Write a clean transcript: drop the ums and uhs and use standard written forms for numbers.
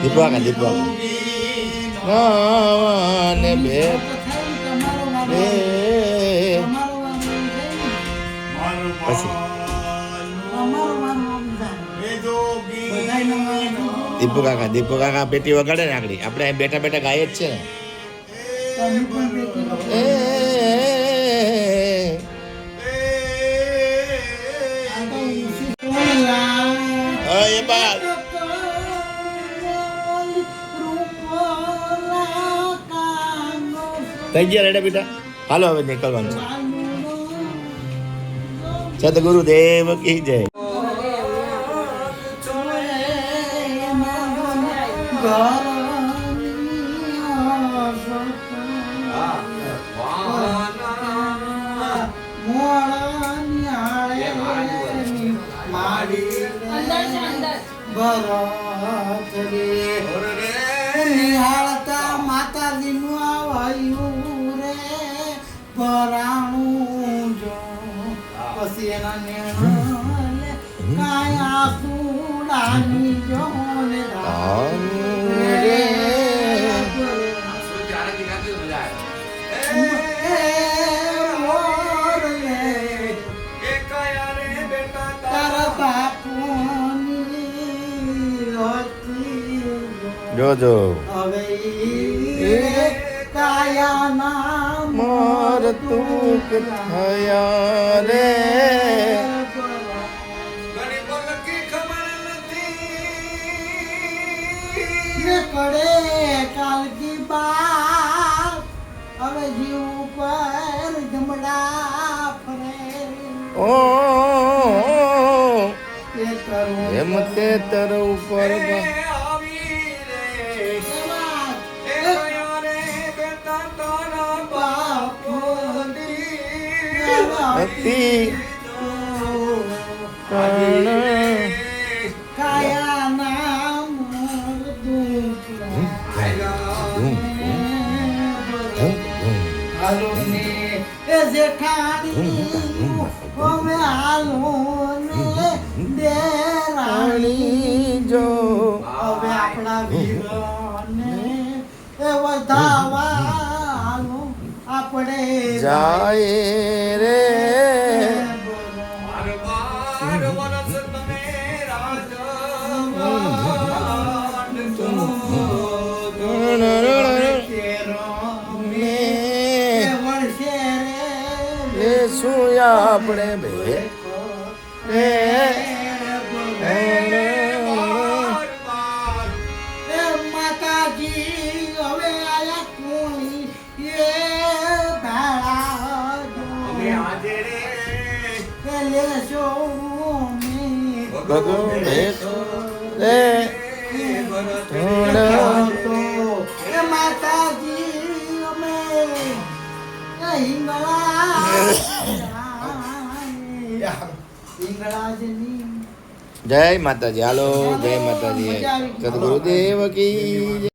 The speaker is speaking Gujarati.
દીપવા ને ભેટ પછી દીપુ કાકા પેટી વગાડે ને આગળ આપણે અહીં બેઠા બેઠા ગાય જ છે થઈ ગયા રેડા બેટા હાલો હવે નીકળવાનું છે સદગુરુદેવ કી જય માતાજીનું આવ્યું રે પરાણું જો પછી એના કાયા સુડાની જો ને જોજો હવે કાયા નામ મોર તું થયા રે પડે કાલ કી બાત હવે જીવ પર જમડા ફરે ઓ એમ તે તર ઉપર કાયા નામ હાલો ને એ જેઠાણી અમે હાલો ને દેરાણી જો હવે આપણા વીરોને એ વધાવાનો આપણે જાય રે શું આપણે બે માતાજી હવે આયા કોઈ એ ભાડા લેશો માતાજી અમે જય માતાજી હાલો જય માતાજી સદગુરુદેવ કી